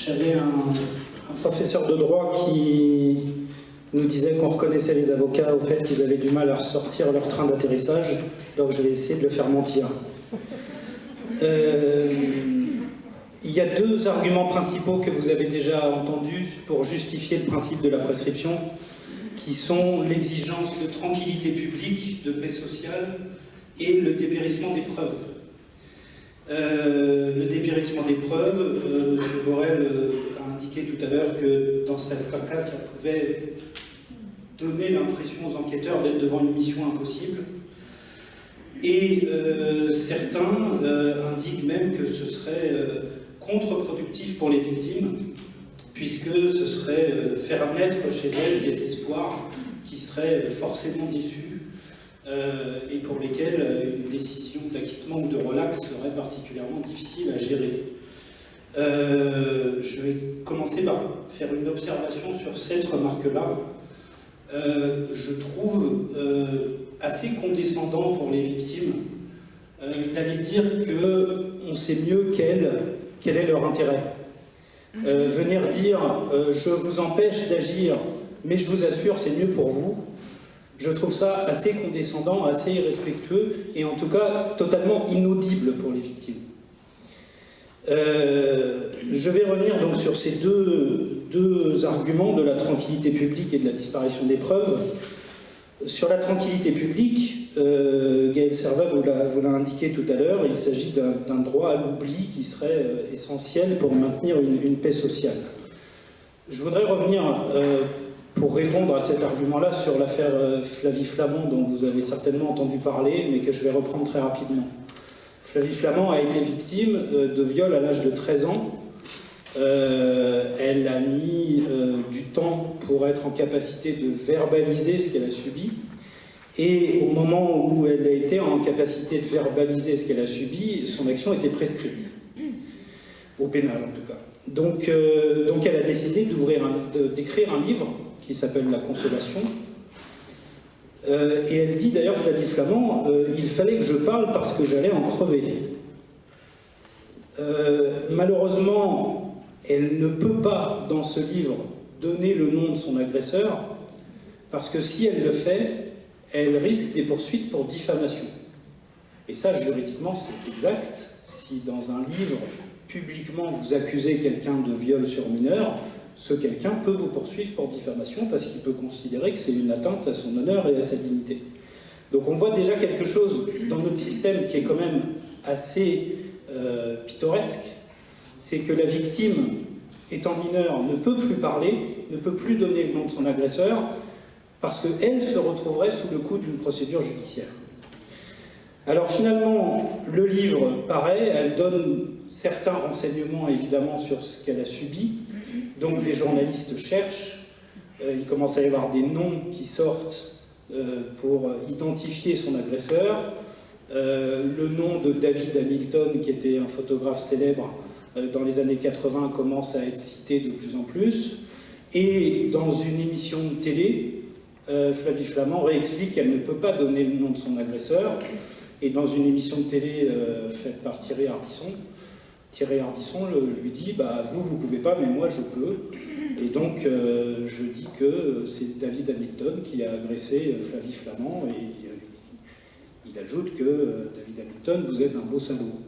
J'avais un professeur de droit qui nous disait qu'on reconnaissait les avocats au fait qu'ils avaient du mal à ressortir leur train d'atterrissage, donc je vais essayer de le faire mentir. Il y a deux arguments principaux que vous avez déjà entendus pour justifier le principe de la prescription, qui sont l'exigence de tranquillité publique, de paix sociale et le dépérissement des preuves. Le dépérissement des preuves, M. Borel a indiqué tout à l'heure que dans certains cas, ça pouvait donner l'impression aux enquêteurs d'être devant une mission impossible. Et certains indiquent même que ce serait contre-productif pour les victimes, puisque ce serait faire naître chez elles des espoirs qui seraient forcément déçus et pour lesquels une décision d'acquittement ou de relax serait particulièrement difficile à gérer. Je vais commencer par faire une observation sur cette remarque-là. Je trouve assez condescendant pour les victimes d'aller dire qu'on sait mieux quel est leur intérêt. Venir dire je vous empêche d'agir, mais je vous assure c'est mieux pour vous, je trouve ça assez condescendant, assez irrespectueux et en tout cas totalement inaudible pour les victimes. Je vais revenir donc sur ces deux arguments de la tranquillité publique et de la disparition des preuves. Sur la tranquillité publique, Gaël Servat vous l'a indiqué tout à l'heure, il s'agit d'un droit à l'oubli qui serait essentiel pour maintenir une paix sociale. Je voudrais revenir, pour répondre à cet argument-là, sur l'affaire Flavie Flament, dont vous avez certainement entendu parler, mais que je vais reprendre très rapidement. Flavie Flament a été victime de viol à l'âge de 13 ans. Elle a mis du temps pour être en capacité de verbaliser ce qu'elle a subi. Et au moment où elle a été en capacité de verbaliser ce qu'elle a subi, son action était prescrite. Au pénal, en tout cas. Donc elle a décidé d'écrire un livre qui s'appelle La Consolation. Et elle dit d'ailleurs, Flavie Flament, il fallait que je parle parce que j'allais en crever. Malheureusement, elle ne peut pas, dans ce livre, donner le nom de son agresseur, parce que si elle le fait, elle risque des poursuites pour diffamation. Et ça, juridiquement, c'est exact. Si dans un livre, publiquement, vous accusez quelqu'un de viol sur mineur, ce quelqu'un peut vous poursuivre pour diffamation parce qu'il peut considérer que c'est une atteinte à son honneur et à sa dignité. Donc on voit déjà quelque chose dans notre système qui est quand même assez pittoresque, c'est que la victime, étant mineure, ne peut plus parler, ne peut plus donner le nom de son agresseur, parce qu'elle se retrouverait sous le coup d'une procédure judiciaire. Alors finalement, le livre, pareil, elle donne certains renseignements évidemment sur ce qu'elle a subi, donc les journalistes cherchent, il commence à y avoir des noms qui sortent pour identifier son agresseur, le nom de David Hamilton, qui était un photographe célèbre dans les années 80, commence à être cité de plus en plus, et dans une émission de télé, Flavie Flament réexplique qu'elle ne peut pas donner le nom de son agresseur, et dans une émission de télé faite par Thierry Ardisson lui dit bah, vous pouvez pas, mais moi je peux. Et donc je dis que c'est David Hamilton qui a agressé Flavie Flament, et il ajoute que David Hamilton, vous êtes un beau salaud.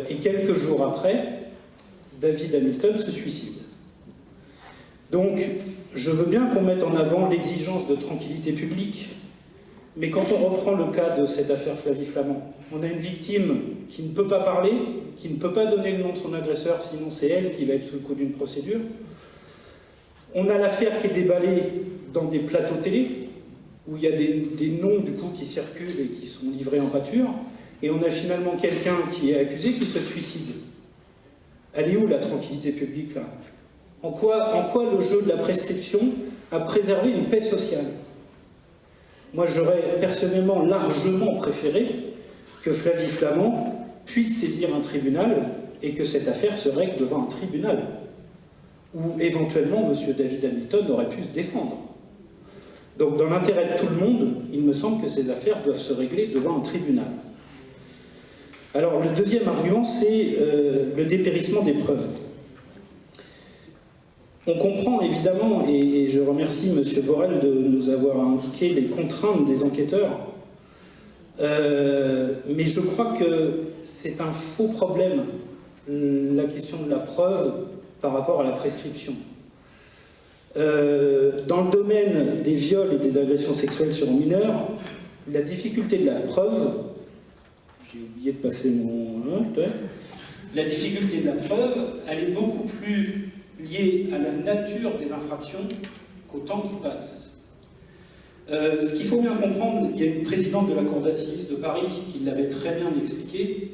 Et quelques jours après, David Hamilton se suicide. Donc, je veux bien qu'on mette en avant l'exigence de tranquillité publique, mais quand on reprend le cas de cette affaire Flavie Flament, on a une victime qui ne peut pas parler, qui ne peut pas donner le nom de son agresseur, sinon c'est elle qui va être sous le coup d'une procédure. On a l'affaire qui est déballée dans des plateaux télé, où il y a des noms du coup qui circulent et qui sont livrés en pâture, et on a finalement quelqu'un qui est accusé qui se suicide. Elle est où la tranquillité publique là ? En quoi le jeu de la prescription a préservé une paix sociale ? Moi j'aurais personnellement largement préféré que Flavie Flament puisse saisir un tribunal et que cette affaire se règle devant un tribunal, où éventuellement M. David Hamilton aurait pu se défendre. Donc dans l'intérêt de tout le monde, il me semble que ces affaires doivent se régler devant un tribunal. Alors le deuxième argument, c'est le dépérissement des preuves. On comprend évidemment, et je remercie M. Borel de nous avoir indiqué les contraintes des enquêteurs, mais je crois que c'est un faux problème, la question de la preuve par rapport à la prescription. Dans le domaine des viols et des agressions sexuelles sur mineurs, la difficulté de la preuve, j'ai oublié de passer mon... La difficulté de la preuve, elle est beaucoup plus liée à la nature des infractions qu'au temps qui passe. Ce qu'il faut bien comprendre, il y a une présidente de la Cour d'assises de Paris qui l'avait très bien expliqué,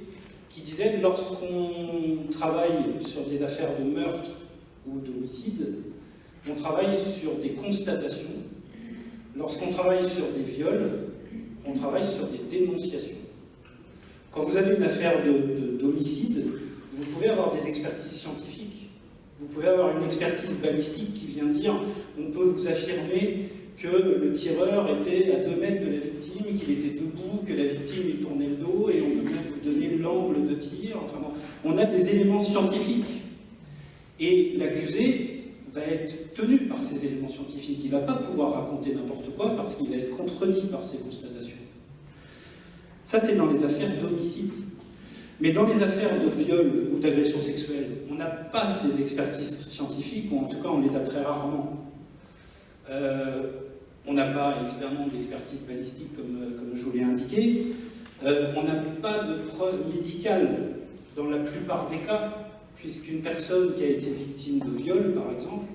qui disait « Lorsqu'on travaille sur des affaires de meurtre ou d'homicide, on travaille sur des constatations. Lorsqu'on travaille sur des viols, on travaille sur des dénonciations. Quand vous avez une affaire d'homicide, vous pouvez avoir des expertises scientifiques. Vous pouvez avoir une expertise balistique qui vient dire on peut vous affirmer que le tireur était à 2 mètres de la victime, qu'il était debout, que la victime lui tournait le dos, et on peut même vous donner l'angle de tir. Enfin bon, on a des éléments scientifiques. Et l'accusé va être tenu par ces éléments scientifiques. Il ne va pas pouvoir raconter n'importe quoi parce qu'il va être contredit par ces constatations. Ça, c'est dans les affaires d'homicide. Mais dans les affaires de viol ou d'agression sexuelle, on n'a pas ces expertises scientifiques, ou en tout cas on les a très rarement. On n'a pas évidemment d'expertise balistique comme je vous l'ai indiqué. On n'a pas de preuves médicales dans la plupart des cas, puisqu'une personne qui a été victime de viol, par exemple,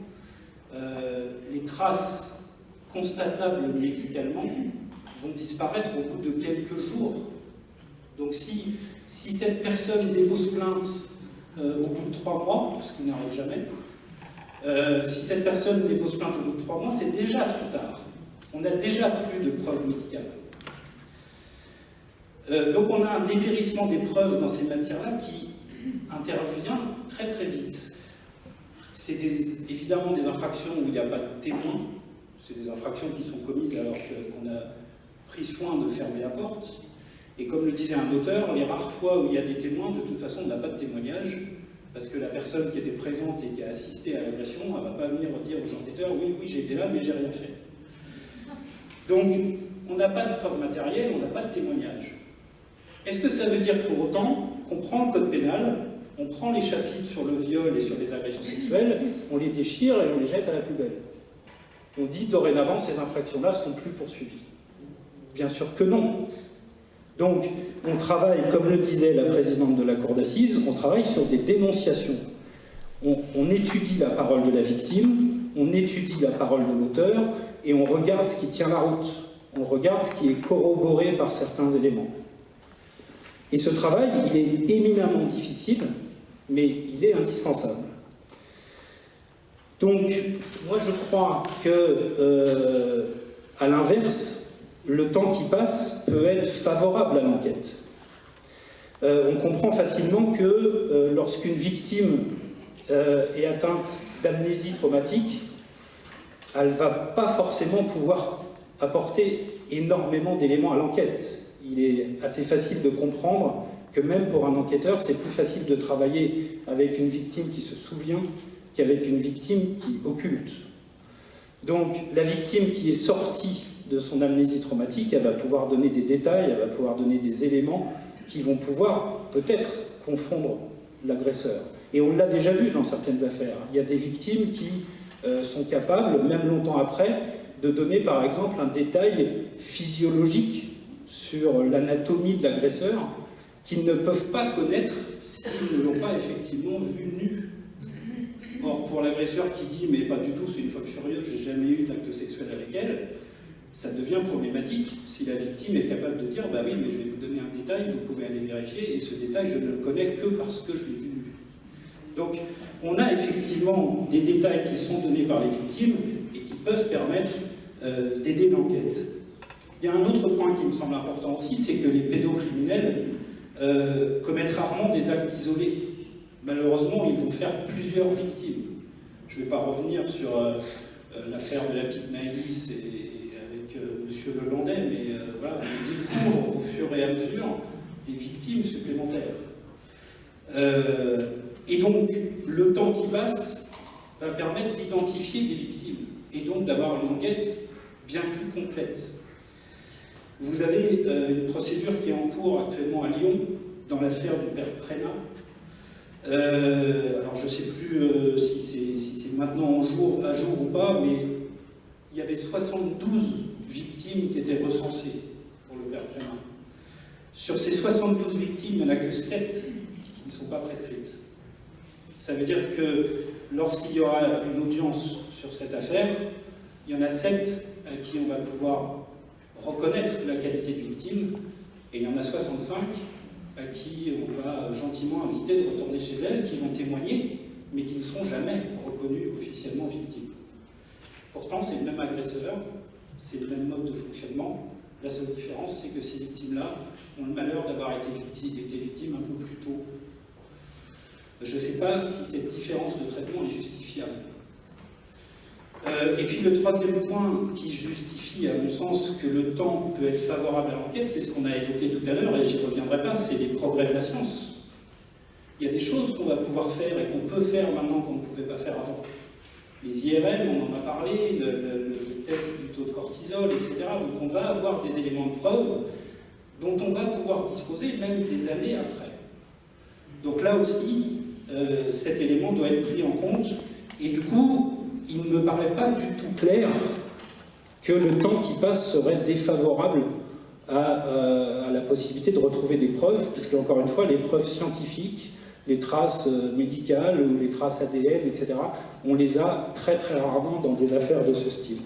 les traces constatables médicalement vont disparaître au bout de quelques jours. Donc si cette personne dépose plainte au bout de 3 mois, ce qui n'arrive jamais, si cette personne dépose plainte au bout de 3 mois, c'est déjà trop tard. On n'a déjà plus de preuves médicales. Donc on a un dépérissement des preuves dans ces matières-là qui intervient très très vite. C'est évidemment des infractions où il n'y a pas de témoins. C'est des infractions qui sont commises alors qu'on a pris soin de fermer la porte. Et comme le disait un auteur, les rares fois où il y a des témoins, de toute façon on n'a pas de témoignage, parce que la personne qui était présente et qui a assisté à l'agression, elle ne va pas venir dire aux enquêteurs « oui, j'étais là, mais j'ai rien fait ». Donc, on n'a pas de preuves matérielles, on n'a pas de témoignage. Est-ce que ça veut dire pour autant qu'on prend le code pénal, on prend les chapitres sur le viol et sur les agressions sexuelles, on les déchire et on les jette à la poubelle? On dit dorénavant ces infractions-là ne seront plus poursuivies. Bien sûr que non. Donc, on travaille, comme le disait la présidente de la Cour d'assises, on travaille sur des dénonciations. On étudie la parole de la victime, on étudie la parole de l'auteur, et on regarde ce qui tient la route. On regarde ce qui est corroboré par certains éléments. Et ce travail, il est éminemment difficile, mais il est indispensable. Donc, moi je crois que, à l'inverse, le temps qui passe peut être favorable à l'enquête. On comprend facilement que lorsqu'une victime est atteinte d'amnésie traumatique, elle ne va pas forcément pouvoir apporter énormément d'éléments à l'enquête. Il est assez facile de comprendre que même pour un enquêteur, c'est plus facile de travailler avec une victime qui se souvient qu'avec une victime qui occulte. Donc la victime qui est sortie de son amnésie traumatique, elle va pouvoir donner des détails, elle va pouvoir donner des éléments qui vont pouvoir peut-être confondre l'agresseur. Et on l'a déjà vu dans certaines affaires. Il y a des victimes qui sont capables, même longtemps après, de donner par exemple un détail physiologique sur l'anatomie de l'agresseur qu'ils ne peuvent pas connaître s'ils ne l'ont pas effectivement vu nu. Or, pour l'agresseur qui dit « mais pas du tout, c'est une folle furieuse, j'ai jamais eu d'acte sexuel avec elle », ça devient problématique si la victime est capable de dire « bah oui, mais je vais vous donner un détail, vous pouvez aller vérifier, et ce détail, je ne le connais que parce que je l'ai vu nu ». Donc, on a effectivement des détails qui sont donnés par les victimes et qui peuvent permettre d'aider l'enquête. Il y a un autre point qui me semble important aussi, c'est que les pédocriminels commettent rarement des actes isolés. Malheureusement, ils vont faire plusieurs victimes. Je ne vais pas revenir sur l'affaire de la petite Maëlys avec M. Lelandais, mais voilà, on découvre au fur et à mesure des victimes supplémentaires. Et donc, le temps qui passe va permettre d'identifier des victimes et donc d'avoir une enquête bien plus complète. Vous avez une procédure qui est en cours actuellement à Lyon, dans l'affaire du père Prénat. Alors je ne sais plus si c'est maintenant à jour ou pas, mais il y avait 72 victimes qui étaient recensées pour le père Prénat. Sur ces 72 victimes, il n'y en a que 7 qui ne sont pas prescrites. Ça veut dire que lorsqu'il y aura une audience sur cette affaire, il y en a 7 à qui on va pouvoir reconnaître la qualité de victime, et il y en a 65 à qui on va gentiment inviter de retourner chez elles, qui vont témoigner, mais qui ne seront jamais reconnus officiellement victimes. Pourtant, c'est le même agresseur, c'est le même mode de fonctionnement. La seule différence, c'est que ces victimes-là ont le malheur d'avoir été victimes un peu plus tôt. Je ne sais pas si cette différence de traitement est justifiable. Et puis le troisième point qui justifie, à mon sens, que le temps peut être favorable à l'enquête, c'est ce qu'on a évoqué tout à l'heure, et j'y reviendrai pas, c'est les progrès de la science. Il y a des choses qu'on va pouvoir faire et qu'on peut faire maintenant qu'on ne pouvait pas faire avant. Les IRM, on en a parlé, le test du taux de cortisol, etc. Donc on va avoir des éléments de preuve dont on va pouvoir disposer même des années après. Donc là aussi, cet élément doit être pris en compte, et du coup, il ne me paraît pas du tout clair que le temps qui passe serait défavorable à la possibilité de retrouver des preuves, puisque, encore une fois, les preuves scientifiques, les traces médicales ou les traces ADN, etc., on les a très très rarement dans des affaires de ce style.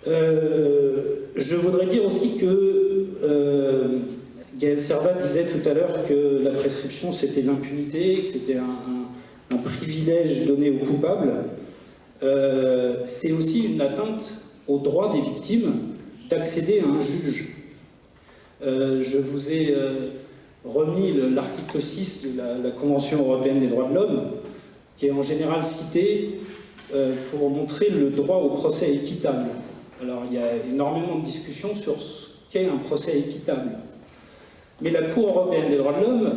Je voudrais dire aussi que Gaël Servat disait tout à l'heure que la prescription c'était l'impunité, que c'était un privilège donné aux coupables. C'est aussi une atteinte au droit des victimes d'accéder à un juge. Je vous ai remis l'article 6 de la Convention européenne des droits de l'homme, qui est en général cité pour montrer le droit au procès équitable. Alors il y a énormément de discussions sur ce qu'est un procès équitable. Mais la Cour européenne des droits de l'homme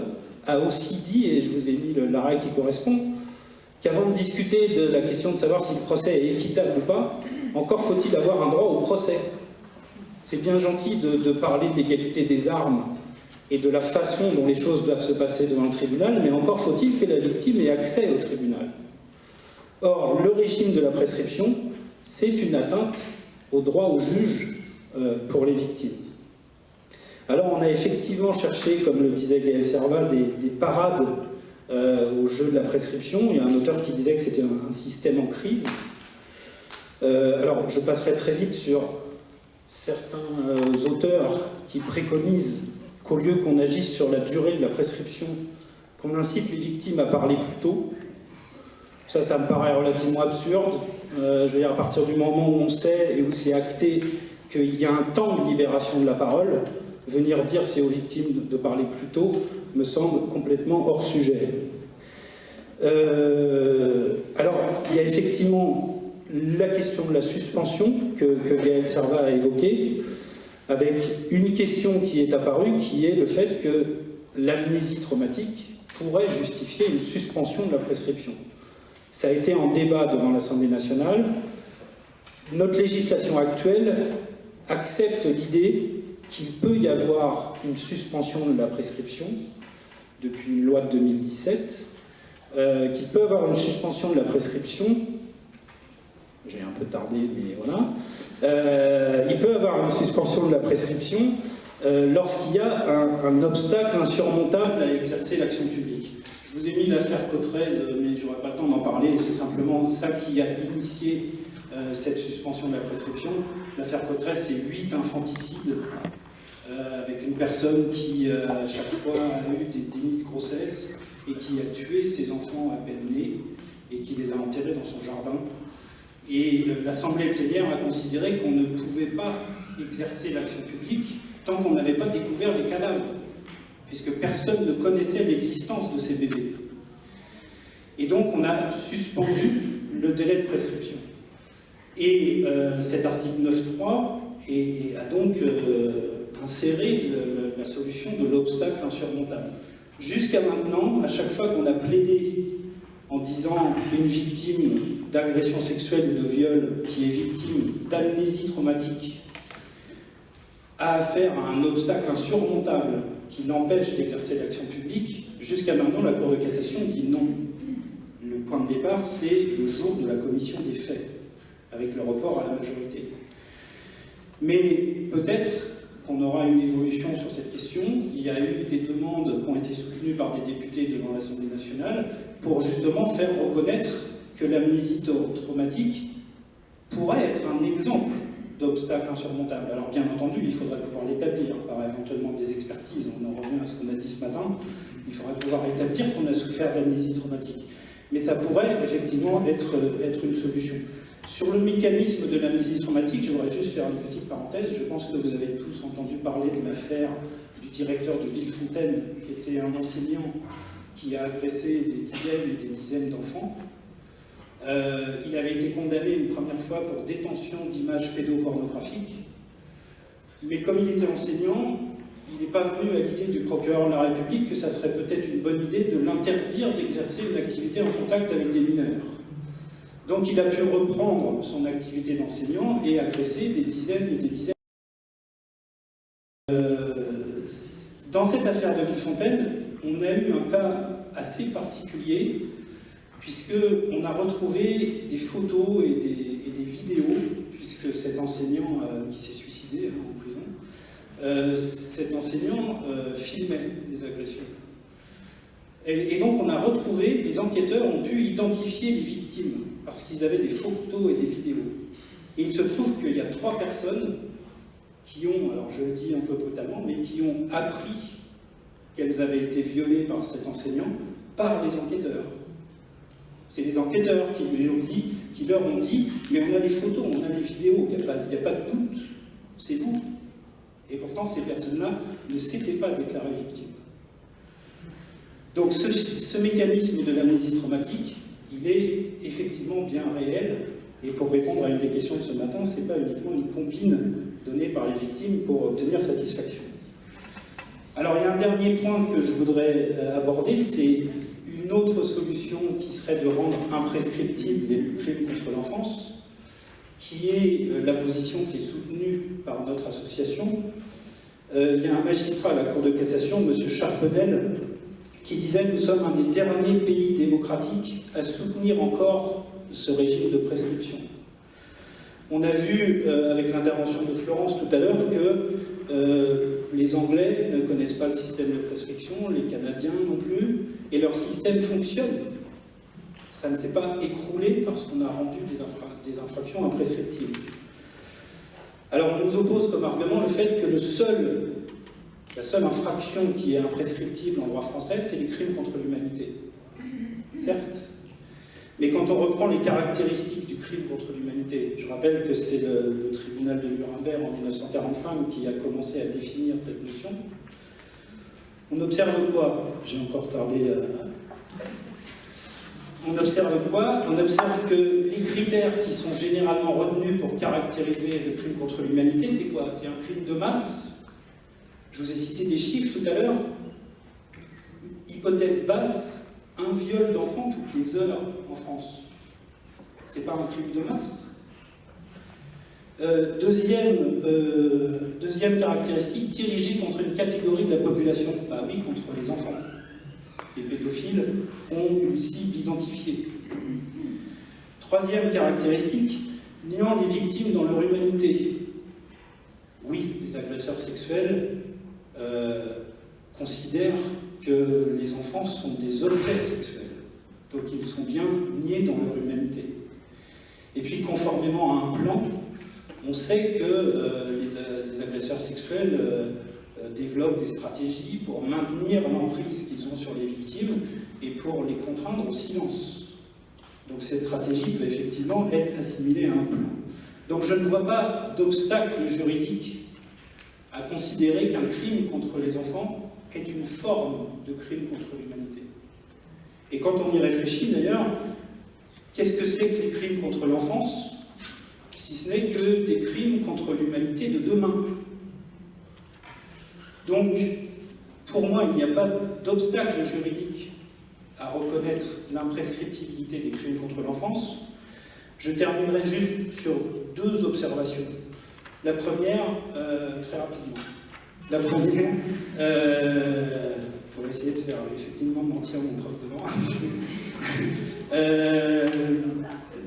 a aussi dit, et je vous ai mis l'arrêt qui correspond, qu'avant de discuter de la question de savoir si le procès est équitable ou pas, encore faut-il avoir un droit au procès. C'est bien gentil de parler de l'égalité des armes et de la façon dont les choses doivent se passer devant le tribunal, mais encore faut-il que la victime ait accès au tribunal. Or, le régime de la prescription, c'est une atteinte au droit au juge pour les victimes. Alors on a effectivement cherché, comme le disait Gaël Servat, des parades au jeu de la prescription. Il y a un auteur qui disait que c'était un système en crise. Alors je passerai très vite sur certains auteurs qui préconisent qu'au lieu qu'on agisse sur la durée de la prescription, qu'on incite les victimes à parler plus tôt. Ça me paraît relativement absurde. Je veux dire, à partir du moment où on sait et où c'est acté qu'il y a un temps de libération de la parole, venir dire c'est aux victimes de parler plus tôt me semble complètement hors sujet. Alors, il y a effectivement la question de la suspension que Gaël Servat a évoquée, avec une question qui est apparue, qui est le fait que l'amnésie traumatique pourrait justifier une suspension de la prescription. Ça a été en débat devant l'Assemblée nationale. Notre législation actuelle accepte l'idée qu'il peut y avoir une suspension de la prescription depuis une loi de 2017, qu'il peut y avoir une suspension de la prescription, j'ai un peu tardé, mais voilà, il peut y avoir une suspension de la prescription lorsqu'il y a un obstacle insurmontable à exercer l'action publique. Je vous ai mis l'affaire Cauterez, mais je n'aurai pas le temps d'en parler, c'est simplement ça qui a initié cette suspension de la prescription. L'affaire Cauterez, c'est 8 infanticides, avec une personne qui, à chaque fois, a eu des dénis de grossesse et qui a tué ses enfants à peine nés et qui les a enterrés dans son jardin. Et l'Assemblée plénière a considéré qu'on ne pouvait pas exercer l'action publique tant qu'on n'avait pas découvert les cadavres, puisque personne ne connaissait l'existence de ces bébés. Et donc on a suspendu le délai de prescription. Et cet article 9.3 a donc inséré la solution de l'obstacle insurmontable. Jusqu'à maintenant, à chaque fois qu'on a plaidé en disant une victime d'agression sexuelle ou de viol qui est victime d'amnésie traumatique a affaire à un obstacle insurmontable qui l'empêche d'exercer l'action publique, jusqu'à maintenant la Cour de cassation dit non. Le point de départ, c'est le jour de la commission des faits, avec le report à la majorité. Mais peut-être qu'on aura une évolution sur cette question. Il y a eu des demandes qui ont été soutenues par des députés devant l'Assemblée nationale pour justement faire reconnaître que l'amnésie traumatique pourrait être un exemple d'obstacles insurmontables. Alors bien entendu, il faudrait pouvoir l'établir par éventuellement des expertises. On en revient à ce qu'on a dit ce matin. Il faudrait pouvoir établir qu'on a souffert d'amnésie traumatique. Mais ça pourrait effectivement être une solution. Sur le mécanisme de l'amnésie traumatique, je voudrais juste faire une petite parenthèse. Je pense que vous avez tous entendu parler de l'affaire du directeur de Villefontaine, qui était un enseignant qui a agressé des dizaines et des dizaines d'enfants. Il avait été condamné une première fois pour détention d'images pédopornographiques, mais comme il était enseignant, il n'est pas venu à l'idée du procureur de la République que ça serait peut-être une bonne idée de l'interdire d'exercer une activité en contact avec des mineurs. Donc il a pu reprendre son activité d'enseignant et agresser des dizaines et des dizaines. Dans cette affaire de Villefontaine, on a eu un cas assez particulier, puisqu'on a retrouvé des photos et des vidéos, puisque cet enseignant qui s'est suicidé en prison, cet enseignant filmait les agressions. Et donc on a retrouvé, les enquêteurs ont pu identifier les victimes, parce qu'ils avaient des photos et des vidéos. Et il se trouve qu'il y a 3 personnes qui ont, alors je le dis un peu brutalement, mais qui ont appris qu'elles avaient été violées par cet enseignant par les enquêteurs. C'est les enquêteurs qui leur ont dit « mais on a les photos, on a les vidéos, il n'y a pas de doute, c'est vous ». Et pourtant, ces personnes-là ne s'étaient pas déclarées victimes. Donc ce mécanisme de l'amnésie traumatique, il est effectivement bien réel. Et pour répondre à une des questions de ce matin, ce n'est pas uniquement une combine donnée par les victimes pour obtenir satisfaction. Alors il y a un dernier point que je voudrais aborder, c'est une autre solution qui serait de rendre imprescriptibles les crimes contre l'enfance, qui est la position qui est soutenue par notre association. Il y a un magistrat à la Cour de cassation, M. Charpenel, qui disait « Nous sommes un des derniers pays démocratiques à soutenir encore ce régime de prescription ». On a vu avec l'intervention de Florence tout à l'heure que les Anglais ne connaissent pas le système de prescription, les Canadiens non plus, et leur système fonctionne. Ça ne s'est pas écroulé parce qu'on a rendu des infractions imprescriptibles. Alors on nous oppose comme argument le fait que la seule infraction qui est imprescriptible en droit français, c'est les crimes contre l'humanité. Certes, mais quand on reprend les caractéristiques du crime contre l'humanité, je rappelle que c'est le tribunal de Nuremberg en 1945 qui a commencé à définir cette notion, on observe quoi? J'ai encore tardé. On observe quoi? On observe que les critères qui sont généralement retenus pour caractériser le crime contre l'humanité, c'est quoi? C'est un crime de masse. Je vous ai cité des chiffres tout à l'heure. Hypothèse basse, un viol d'enfant toutes les heures en France. C'est pas un crime de masse. Deuxième caractéristique, dirigé contre une catégorie de la population. Bah oui, contre les enfants. Les pédophiles ont une cible identifiée. Troisième caractéristique, niant les victimes dans leur humanité. Oui, les agresseurs sexuels considèrent que les enfants sont des objets sexuels. Donc ils sont bien niés dans leur humanité. Et puis, conformément à un plan, on sait que les agresseurs sexuels développent des stratégies pour maintenir l'emprise qu'ils ont sur les victimes et pour les contraindre au silence. Donc cette stratégie peut effectivement être assimilée à un plan. Donc je ne vois pas d'obstacle juridique à considérer qu'un crime contre les enfants est une forme de crime contre l'humanité. Et quand on y réfléchit d'ailleurs, qu'est-ce que c'est que les crimes contre l'enfance, si ce n'est que des crimes contre l'humanité de demain? Donc, pour moi, il n'y a pas d'obstacle juridique à reconnaître l'imprescriptibilité des crimes contre l'enfance. Je terminerai juste sur 2 observations. La première, très rapidement. La première, pour essayer de faire effectivement mentir mon prof de droit.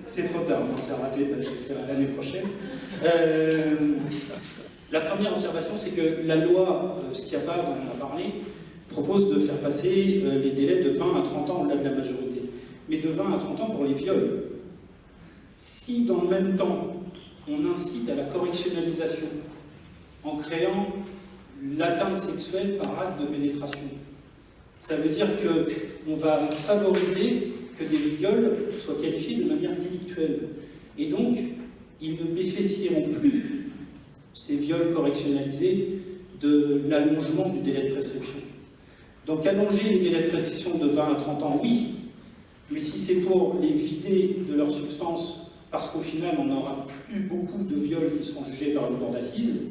C'est trop tard, on s'est raté, j'essaierai l'année prochaine. La première observation, c'est que la loi Schiappa, dont on a parlé, propose de faire passer les délais de 20 à 30 ans au-delà de la majorité. Mais de 20 à 30 ans pour les viols. Si dans le même temps, on incite à la correctionnalisation en créant l'atteinte sexuelle par acte de pénétration, ça veut dire qu'on va favoriser que des viols soient qualifiés de manière délictuelle. Et donc, ils ne bénéficieront plus, ces viols correctionnalisés, de l'allongement du délai de prescription. Donc allonger les délais de prescription de 20 à 30 ans, oui, mais si c'est pour les vider de leur substance, parce qu'au final on n'aura plus beaucoup de viols qui seront jugés par une cour d'assises,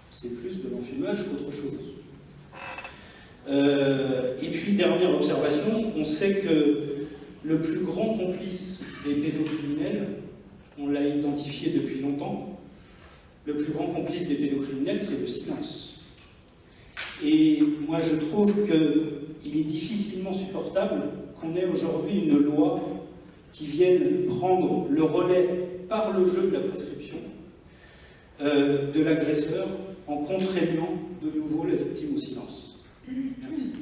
c'est plus de l'enfumage qu'autre chose. Et puis, dernière observation, on sait que le plus grand complice des pédocriminels, on l'a identifié depuis longtemps, le plus grand complice des pédocriminels, c'est le silence. Et moi, je trouve qu'il est difficilement supportable qu'on ait aujourd'hui une loi qui vienne prendre le relais par le jeu de la prescription de l'agresseur en contraignant de nouveau la victime au silence. Merci.